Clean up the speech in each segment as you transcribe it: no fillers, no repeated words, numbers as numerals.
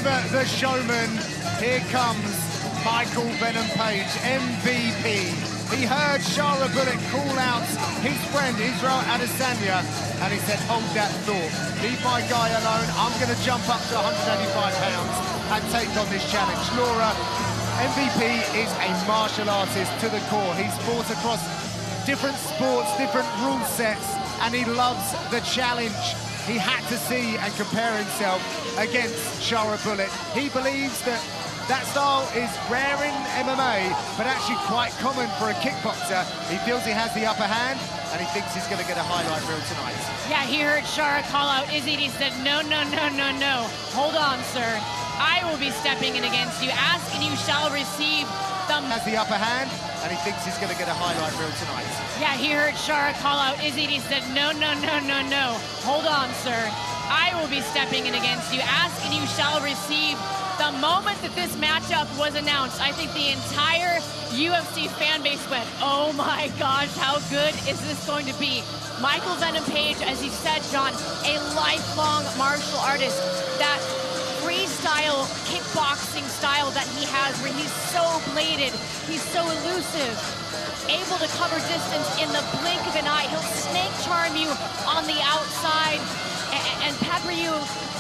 the showman. Here comes Michael Venom Page, MVP. He heard Sharabutdin call out his friend Israel Adesanya, and he said, hold that thought. Leave my guy alone. I'm going to jump up to 185 pounds and take on this challenge. Laura, MVP is a martial artist to the core. He's fought across different sports, different rule sets, and he loves the challenge. He had to see and compare himself against Sharabutdin. He believes that style is rare in MMA, but actually quite common for a kickboxer. He feels he has the upper hand, and he thinks he's going to get a highlight reel tonight. Yeah, he heard Shara call out Izzy, and he said, no, no, no, no, no. Hold on, sir. I will be stepping in against you. Ask and you shall receive. Has the upper hand, and he thinks he's going to get a highlight reel tonight. Yeah, he heard Shara call out Izzy, and he said, no, no, no, no, no. Hold on, sir. I will be stepping in against you. Ask and you shall receive. The moment that this matchup was announced, I think the entire UFC fan base went, oh my gosh, how good is this going to be? Michael Venom Page, as you said, John, a lifelong martial artist. That freestyle kickboxing style that he has, where he's so bladed, he's so elusive, able to cover distance in the blink of an eye. He'll snake charm you on the outside and pepper you,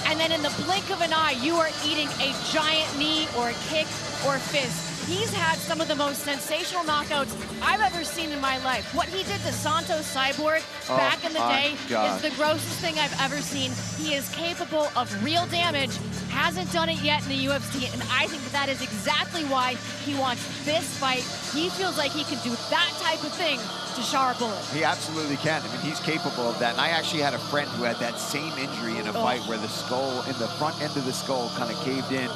and then in the blink of an eye, you are eating a giant knee or a kick or a fist. He's had some of the most sensational knockouts I've ever seen in my life. What he did to Santos Cyborg back in the day is the grossest thing I've ever seen. He is capable of real damage, hasn't done it yet in the UFC, and I think that is exactly why he wants this fight. He feels like he can do that type of thing to Sharabutdin. He absolutely can. I mean, he's capable of that. And I actually had a friend who had that same injury in a fight where the skull, in the front end of the skull, kind of caved in.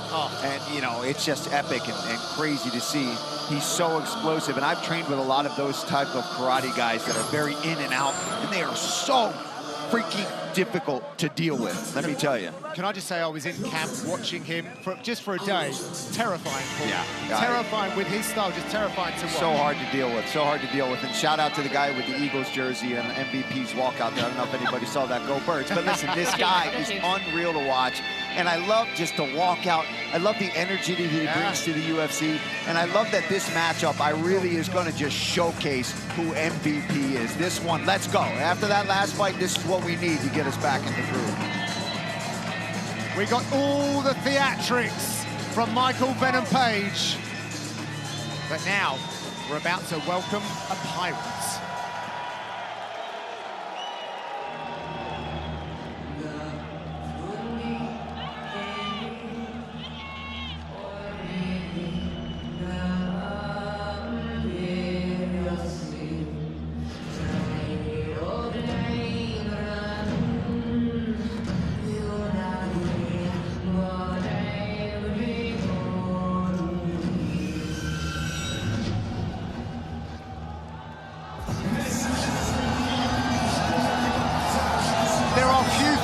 And, you know, it's just epic and crazy to see. He's so explosive. And I've trained with a lot of those type of karate guys that are very in and out, and they are so freaking difficult to deal with, let me tell you. Can I just say, I was in camp watching him just for a day. Terrifying, Paul. Yeah. Terrifying with his style, just terrifying to watch. So hard to deal with, so hard to deal with. And shout out to the guy with the Eagles jersey and MVP's walkout there. I don't know if anybody saw that. Go Birds. But listen, this guy is unreal to watch. And I love just to walk out. I love the energy that he brings to the UFC. And I love that this matchup, I really is going to just showcase who MVP is. This one, let's go. After that last fight, this is what we need to get us back in the groove. We got all the theatrics from Michael Venom Page. But now, we're about to welcome a pirate.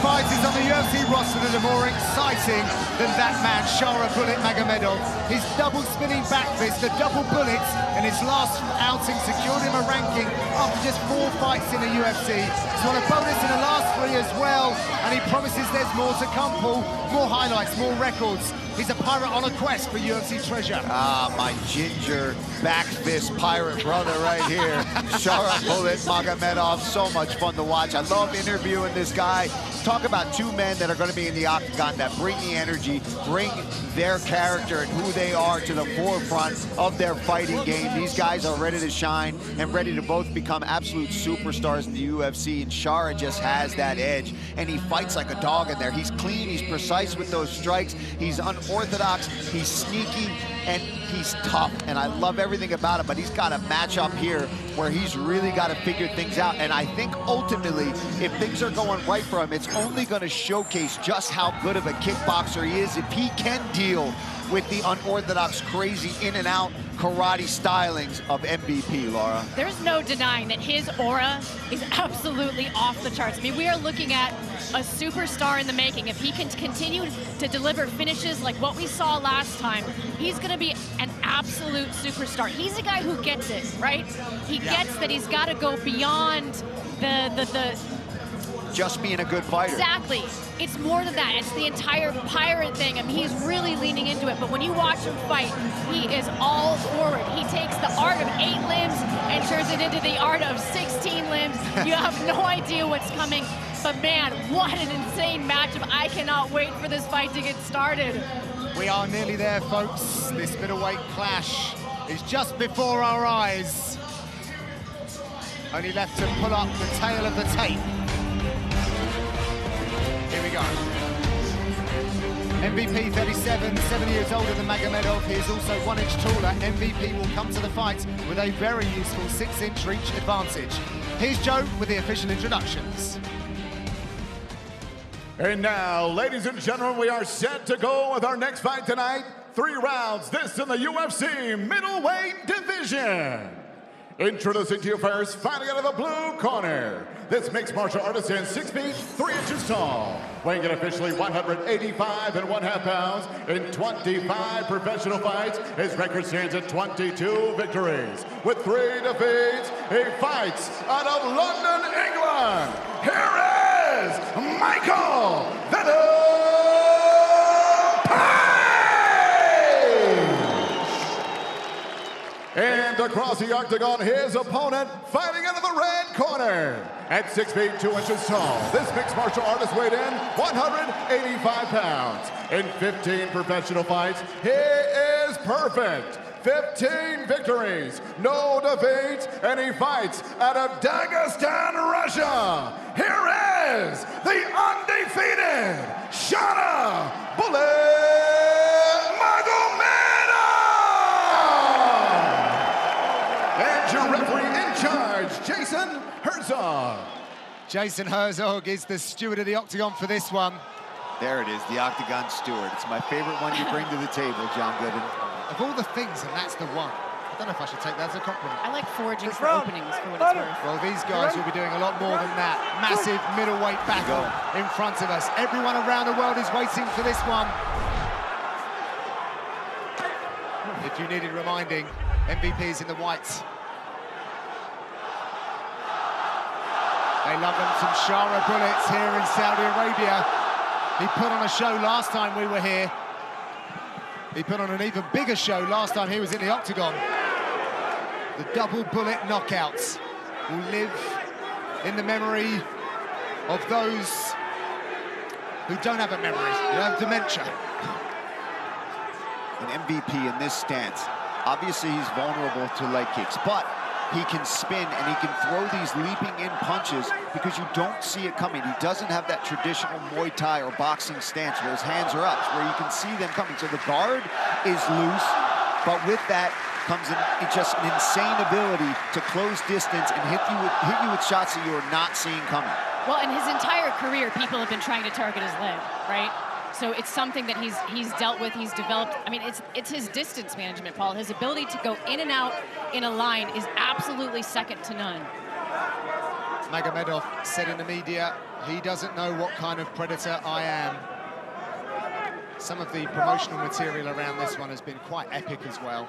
Fighters on the UFC roster that are more exciting than that man, Sharabutdin Magomedov. His double spinning back fist, the double bullets in his last outing secured him a ranking after just 4 fights in the UFC. He's won a bonus in the last 3 as well, and he promises there's more to come, Paul. More highlights, more records. He's a pirate on a quest for UFC treasure. Ah, my ginger back fist pirate brother right here. Sharabutdin Magomedov, so much fun to watch. I love interviewing this guy. Talk about 2 men that are going to be in the octagon that bring the energy, bring their character and who they are to the forefront of their fighting game. These guys are ready to shine and ready to both become absolute superstars in the UFC, and Shara just has that edge, and he fights like a dog in there. He's clean, he's precise with those strikes, he's unorthodox, he's sneaky, and he's tough, and I love everything about it, but he's got a matchup here where he's really got to figure things out, and I think ultimately, if things are going right for him, it's only going to showcase just how good of a kickboxer he is if he can deal with the unorthodox, crazy in-and-out karate stylings of MVP, Laura. There's no denying that his aura is absolutely off the charts. I mean, we are looking at a superstar in the making. If he can continue to deliver finishes like what we saw last time, he's going to be an absolute superstar. He's a guy who gets it, right? He gets that he's got to go beyond the just being a good fighter. Exactly. It's more than that. It's the entire pirate thing. I mean, he's really leaning into it. But when you watch him fight, he is all forward. He takes the art of 8 limbs and turns it into the art of 16 limbs. You have no idea what's coming. But man, what an insane matchup. I cannot wait for this fight to get started. We are nearly there, folks. This middleweight clash is just before our eyes. Only left to pull up the tail of the tape. Here we go. MVP 37, 7 years older than Magomedov. He is also 1 inch taller. MVP will come to the fight with a very useful 6-inch reach advantage. Here's Joe with the official introductions. And now, ladies and gentlemen, we are set to go with our next fight tonight. 3 rounds, this in the UFC middleweight division. Introducing to you first, fighting out of the blue corner. This mixed martial artist is 6 feet, 3 inches tall. Weighing in officially 185.5 pounds in 25 professional fights. His record stands at 22 victories. With 3 defeats, he fights out of London, England. Here is Magomedov! And across the octagon, his opponent fighting out of the red corner. At 6 feet, 2 inches tall, this mixed martial artist weighed in 185 pounds. In 15 professional fights, he is perfect. 15 victories, no defeats, and he fights out of Dagestan, Russia. Here is the undefeated Sharabutdin Magomedov! And your referee in charge, Jason Herzog. Jason Herzog is the steward of the octagon for this one. There it is, the Octagon Steward. It's my favorite one you bring to the table, John Gooden. Of all the things, and that's the one. I don't know if I should take that as a compliment. I like foraging for openings, for what it's worth. Well, these guys will be doing a lot more than that. Massive middleweight battle in front of us. Everyone around the world is waiting for this one. If you needed reminding, MVP's in the whites. They love them some Shara bullets here in Saudi Arabia. He put on a show last time we were here. He put on an even bigger show last time he was in the octagon. The double bullet knockouts will live in the memory of those who don't have a memory, who have dementia. An MVP in this stance. Obviously, he's vulnerable to leg kicks, but he can spin and he can throw these leaping in punches because you don't see it coming. He doesn't have that traditional Muay Thai or boxing stance where his hands are up, where you can see them coming. So the guard is loose, but with that comes just an insane ability to close distance and hit you with shots that you are not seeing coming. Well, in his entire career, people have been trying to target his leg, right? So it's something that he's dealt with, he's developed. I mean, it's his distance management, Paul. His ability to go in and out in a line is absolutely second to none. Magomedov said in the media, he doesn't know what kind of predator I am. Some of the promotional material around this one has been quite epic as well.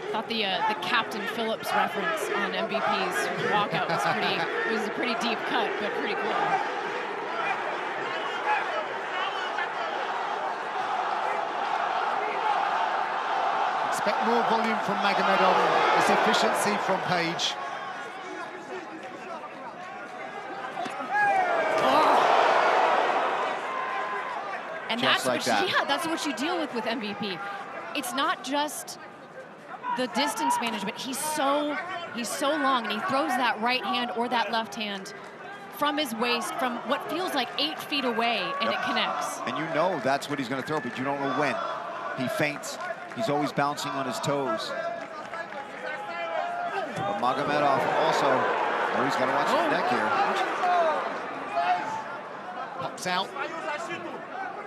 I thought the Captain Phillips reference on MVP's walkout was a pretty deep cut, but pretty cool. Expect more volume from Magomedov, this efficiency from Page. Oh. And Just like that. Yeah, that's what you deal with MVP. It's not just the distance management. He's so long, and he throws that right hand or that left hand from his waist, from what feels like 8 feet away, and it connects. And you know that's what he's going to throw, but you don't know when. He feints. He's always bouncing on his toes. But Magomedov also, he's got to watch his neck here. Pops out.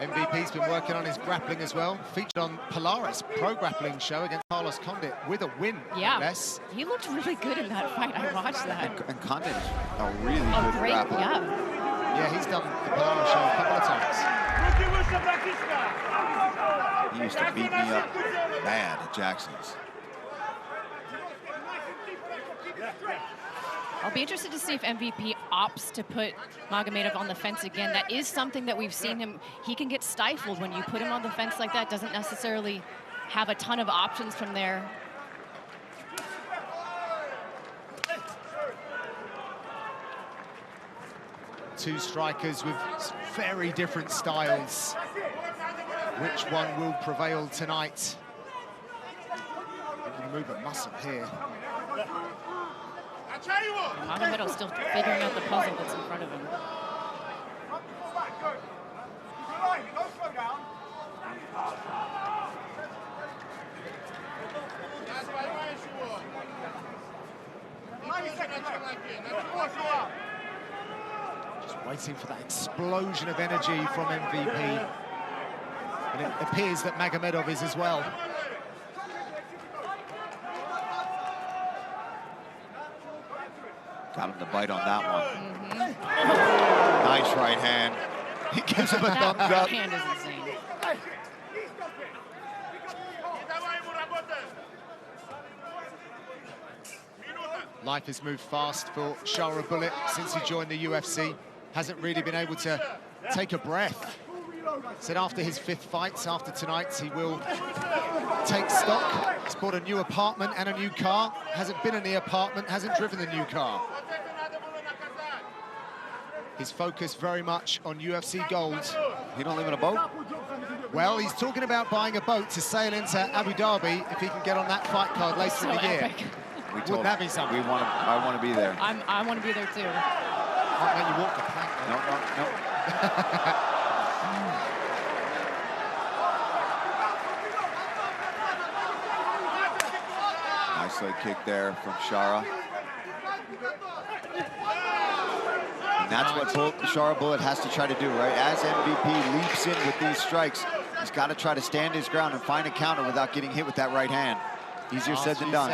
MVP's been working on his grappling as well. Featured on Polaris Pro Grappling show against Carlos Condit with a win. Yeah, less. He looked really good in that fight. I watched that. And Condit, a really good great grappler. Yeah, he's done the Polaris show a couple of times. He used to beat me up bad at Jackson's. I'll be interested to see if MVP opts to put Magomedov on the fence again. That is something that we've seen him. He can get stifled when you put him on the fence like that. Doesn't necessarily have a ton of options from there. Two strikers with very different styles. Which one will prevail tonight? Move a muscle here. Magomedov's still figuring out the puzzle that's in front of him. Just waiting for that explosion of energy from MVP. And it appears that Magomedov is as well. Got him to bite on that one. Nice right hand. He gives him a thumbs That up. hand is insane. Life has moved fast for Sharabutdin since he joined the UFC. Hasn't really been able to take a breath. Said after his 5th fight, after tonight, he will take stock. He's bought a new apartment and a new car. Hasn't been in the apartment, hasn't driven the new car. His focus very much on UFC gold. He don't live in a boat? Well, he's talking about buying a boat to sail into Abu Dhabi if he can get on that fight card later in the year. Wouldn't that be something? I want to be there. I want to be there too. Can't let you walk the plank. No. Nice leg kick there from Shara. And that's what Sharabutdin has to try to do, right? As MVP leaps in with these strikes, he's got to try to stand his ground and find a counter without getting hit with that right hand. Easier said than done.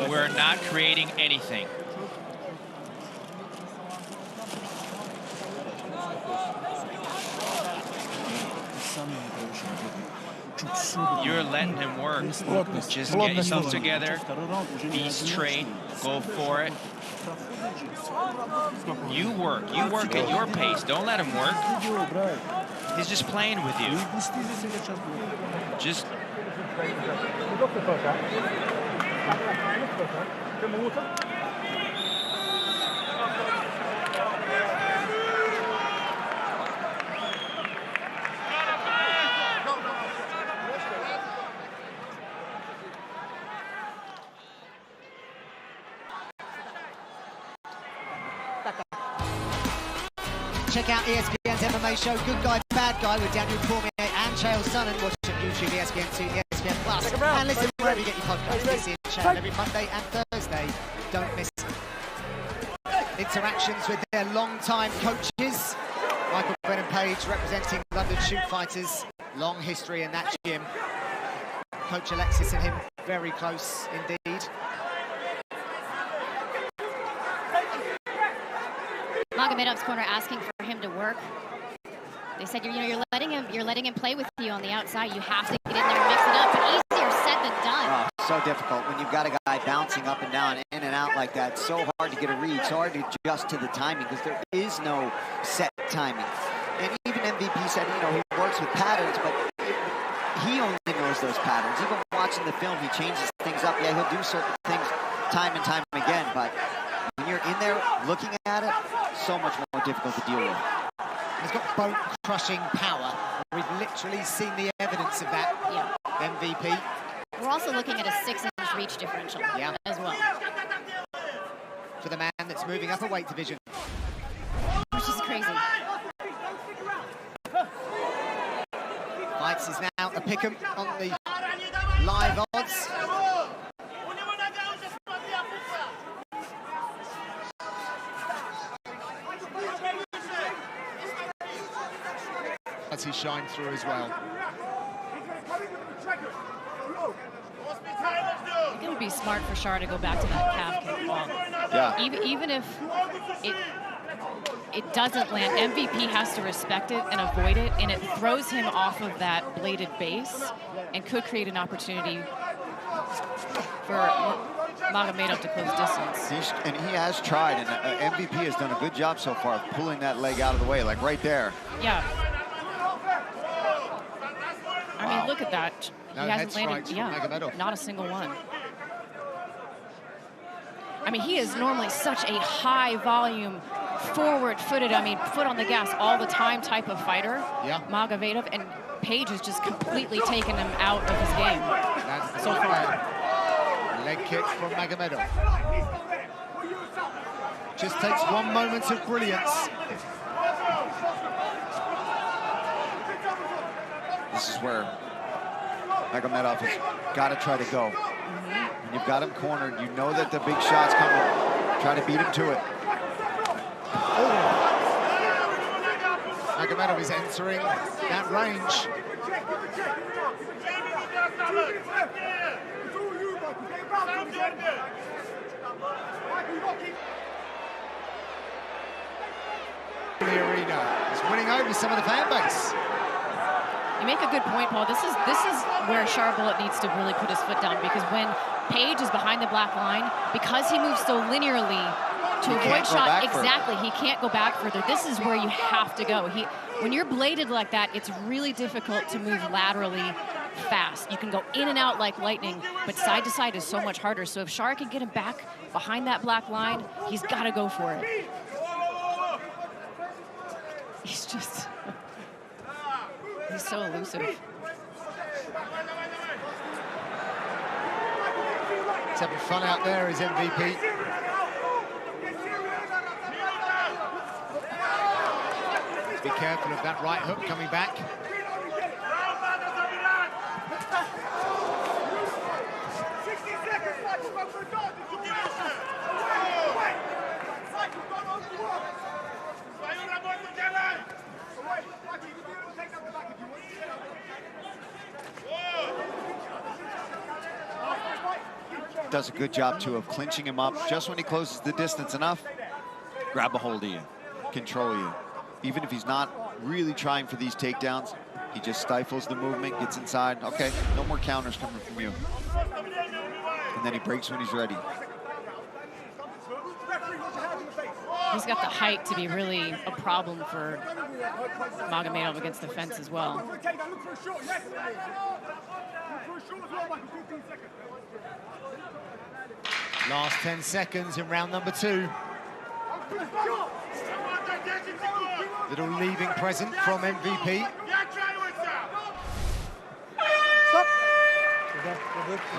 We're not creating anything. You're letting him work. Just get yourself together, be straight, go for it. You work at your pace. Don't let him work. He's just playing with you. Just check out ESPN's MMA show, Good Guy, Bad Guy, with Daniel Cormier and Chael Sonnen. Watch on YouTube, ESPN2, ESPN Plus, and listen wherever you get your podcasts. This is Chael every Monday and Thursday. Don't miss interactions with their long-time coaches. Michael Bennett Page representing London Shoot Fighters. Long history in that gym. Coach Alexis and him very close indeed. Magomedov's corner asking for him to work. They said you're letting him play with you on the outside. You have to get in there and mix it up. But easier said than done. So difficult when you've got a guy bouncing up and down, in and out like that. So hard to get a read, so hard to adjust to the timing because there is no set timing. And even MVP said, he works with patterns, but he only knows those patterns. Even watching the film, he changes things up. Yeah, he'll do certain things time and time again, but when you're in there looking at it, so much more difficult to deal with. He's got bone-crushing power. We've literally seen the evidence of that. Yeah. MVP. We're also looking at a 6-inch reach differential as well. For the man that's moving up a weight division. Which is crazy. Fights is now a pick'em on the live odds. As he shined through as well. be smart for Shar to go back to that calf kick ball. Yeah. Even if it doesn't land, MVP has to respect it and avoid it, and it throws him off of that bladed base and could create an opportunity for Magomedov to close distance. And he has tried, and MVP has done a good job so far of pulling that leg out of the way, like right there. Yeah. I mean, look at that. No he hasn't head landed, strikes from Magomedov. not a single one. I mean, he is normally such a high volume, forward-footed, I mean, foot on the gas all the time type of fighter, Magomedov, and Page has just completely taken him out of his game so far. Leg kick from Magomedov. Just takes one moment of brilliance. This is where Magomedov has got to try to go. When you've got him cornered, you know that the big shot's coming. Try to beat him to it. Magomedov is entering that range. The arena is winning over some of the fan base. You make a good point, Paul. This is where Sharabutdin needs to really put his foot down, because when Page is behind the black line, because he moves so linearly to avoid shot, exactly, he can't go back further. This is where you have to go. When you're bladed like that, it's really difficult to move laterally fast. You can go in and out like lightning, but side to side is so much harder. So if Shar can get him back behind that black line, he's got to go for it. He's just... he's so elusive. He's having fun out there, is MVP. Be careful of that right hook coming back. Does a good job, too, of clinching him up. Just when he closes the distance enough, grab a hold of you, control you. Even if he's not really trying for these takedowns, he just stifles the movement, gets inside. Okay, no more counters coming from you. And then he breaks when he's ready. He's got the height to be really a problem for Magomedov against the fence as well. Last 10 seconds in round number 2. Little leaving present from MVP. Stop.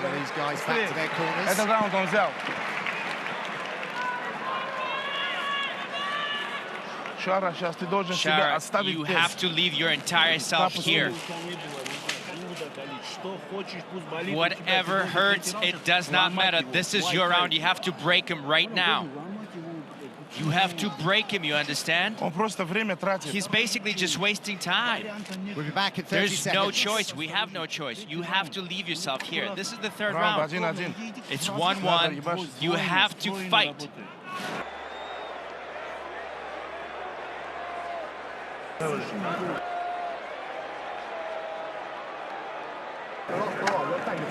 And these guys back to their corners. Shara, you have to leave your entire self here. Whatever hurts, it does not matter. This is your round. You have to break him right now. You have to break him, you understand? He's basically just wasting time. We'll be back in 30 There's seconds. no choice. We have no choice. You have to leave yourself here. This is the third round. It's 1-1. You have to fight.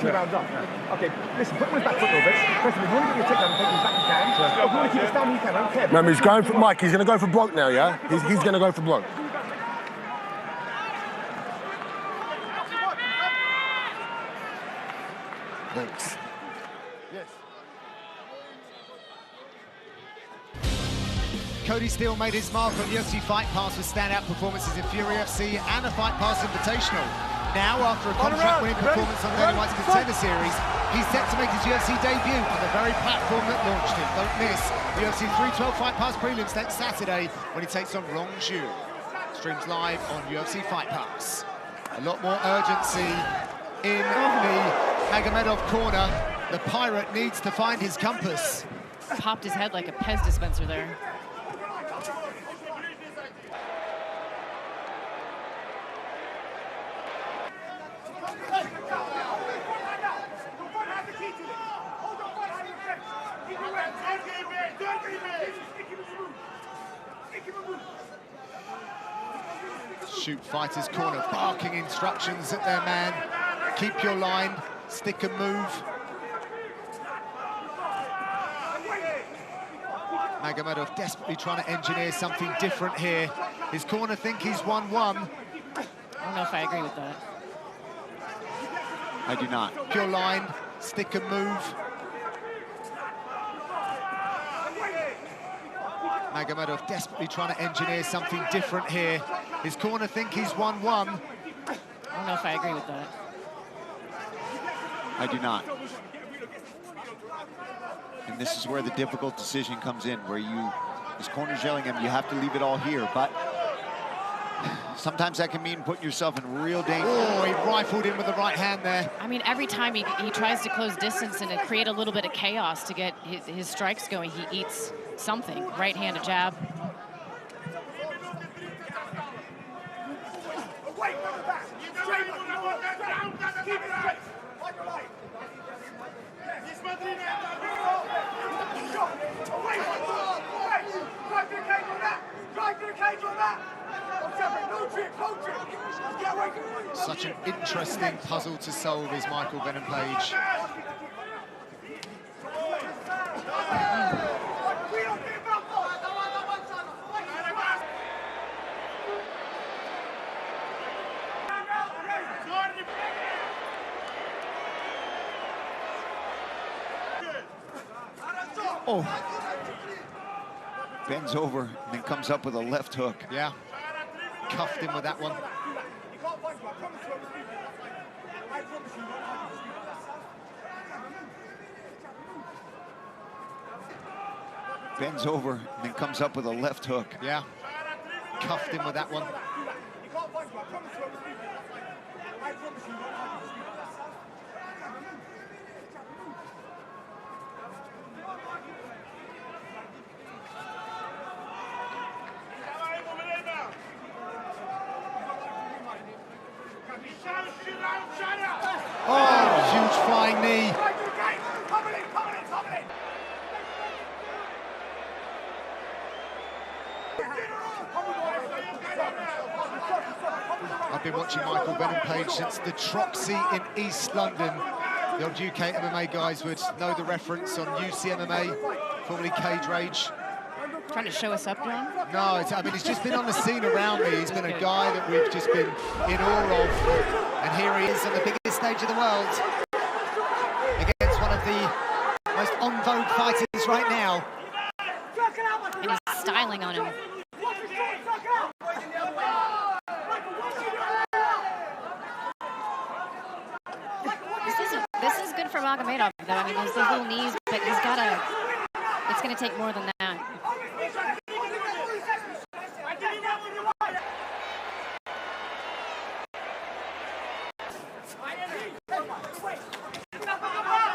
Two rounds up. Okay, listen, put him back foot a little bit. Press him. If you want to get your takedown and take him back, you can. If you want to keep it down, you can. I don't care. Remember, he's going for Mike. He's going to go for block now, yeah? He's going to go for block. Thanks. Yes. Cody Steele made his mark on UFC Fight Pass with standout performances in Fury UFC and a Fight Pass Invitational. Now, after a contract-winning performance on Dana White's Contender Series, he's set to make his UFC debut on the very platform that launched him. Don't miss the UFC 312 Fight Pass prelims next Saturday when he takes on Rong Zhu. Streams live on UFC Fight Pass. A lot more urgency in the Magomedov corner. The Pirate needs to find his compass. Popped his head like a Pez dispenser there. Shoot Fighters Corner, barking instructions at their man. Keep your line, stick and move. Magomedov desperately trying to engineer something different here. His corner think he's 1-1. I don't know if I agree with that. I do not. Keep your line, stick and move. Magomedov desperately trying to engineer something different here. His corner think he's 1-1. I don't know if I agree with that. I do not. And this is where the difficult decision comes in, where his corner's yelling him, you have to leave it all here, but sometimes that can mean putting yourself in real danger. Oh, he rifled in with the right hand there. I mean, every time he tries to close distance and create a little bit of chaos to get his strikes going, he eats something. Right hand, a jab. Such an interesting puzzle to solve is Michael Venom Page. Oh. Bends over and then comes up with a left hook. Yeah. Cuffed him with that one. Bends over and then comes up with a left hook. Yeah. Cuffed him with that one. Oh, huge flying knee. I've been watching Michael Venom Page since the Troxy in East London. The old UK MMA guys would know the reference on UFC MMA, formerly Cage Rage. Trying to show us up, John? No, I mean, he's just been on the scene around me. He's been a guy that we've just been in awe of. And here he is on the biggest stage of the world against one of the most en vogue fighters right now. And he's styling on him. This is good for Magomedov, though. I mean, there's those little knees, but he's got to... It's going to take more than that.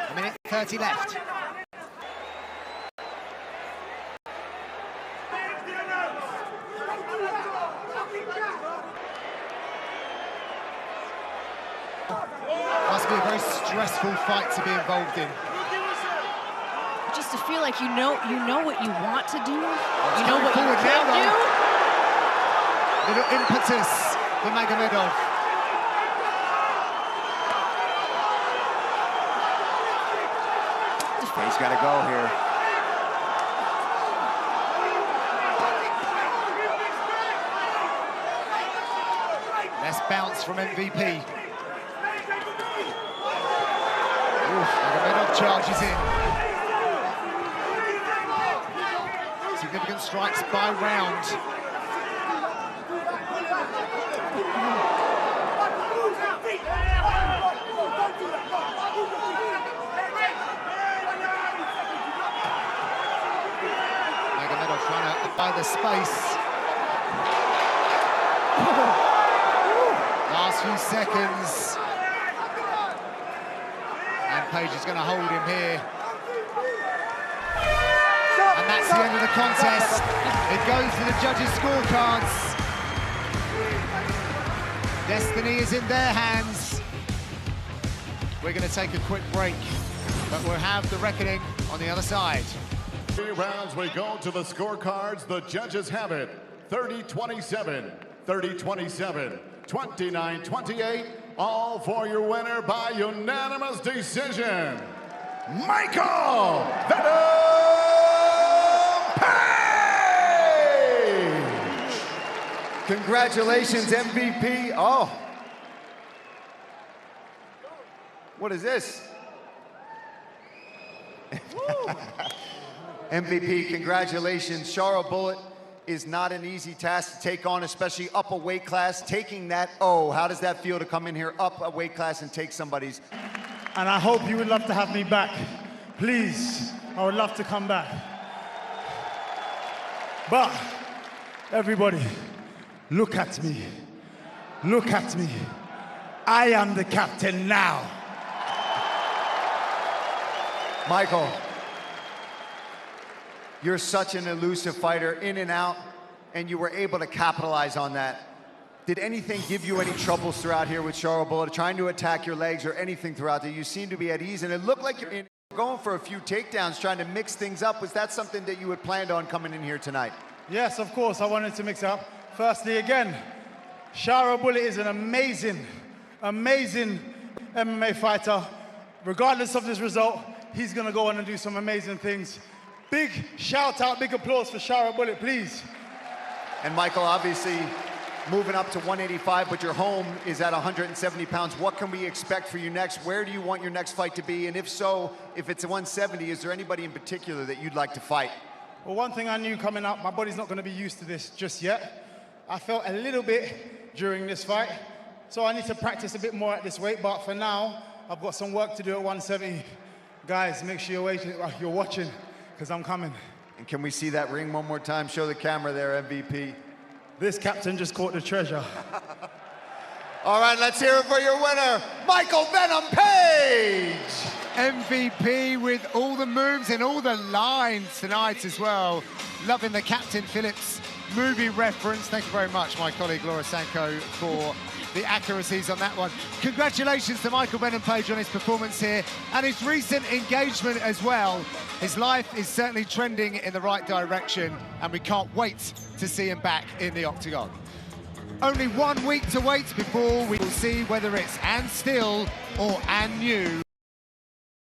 A minute 30 left. Must be a very stressful fight to be involved in. Just to feel like you know what you want to do, you know what you Forward can now, do. Little impetus for Magomedov. He's got to go here. Less bounce from MVP. Magomedov charges in. Significant strikes by round. Magomedov trying to buy the space. Last few seconds. And Page is going to hold him here. And that's the end of the contest. It goes to the judges' scorecards. Destiny is in their hands. We're going to take a quick break, but we'll have the reckoning on the other side. 3 rounds, we go to the scorecards. The judges have it 30-27 30-27, 29-28, all for your winner by unanimous decision, Michael Venom Page! Congratulations, MVP. Oh. What is this? MVP, congratulations. Sharabutdin is not an easy task to take on, especially up a weight class. Taking that how does that feel to come in here up a weight class and take somebody's? And I hope you would love to have me back. Please, I would love to come back. But, everybody, look at me. Look at me. I am the captain now. Michael, you're such an elusive fighter, in and out, and you were able to capitalize on that. Did anything give you any troubles throughout here with Sharabutdin, trying to attack your legs or anything throughout there? You seem to be at ease, and it looked like you're going for a few takedowns, trying to mix things up. Was that something that you had planned on coming in here tonight? Yes, of course, I wanted to mix it up. Firstly, again, Sharabutdin is an amazing, amazing MMA fighter. Regardless of this result, he's gonna go on and do some amazing things. Big shout out, big applause for Sharabutdin, please. And Michael, obviously, moving up to 185, but your home is at 170 pounds. What can we expect for you next? Where do you want your next fight to be? And if so, if it's a 170, is there anybody in particular that you'd like to fight? Well, one thing I knew coming up, my body's not gonna be used to this just yet. I felt a little bit during this fight, so I need to practice a bit more at this weight, but for now, I've got some work to do at 170. Guys, make sure you're watching, because I'm coming. And can we see that ring one more time? Show the camera there, MVP. This captain just caught the treasure. All right, let's hear it for your winner, Michael Venom Page! MVP with all the moves and all the lines tonight as well. Loving the Captain Phillips movie reference. Thank you very much, my colleague Laura Sanko, for the accuracies on that one. Congratulations to Michael Venom Page on his performance here and his recent engagement as well. His life is certainly trending in the right direction, and we can't wait to see him back in the octagon. Only 1 week to wait before we will see whether it's and still or and new.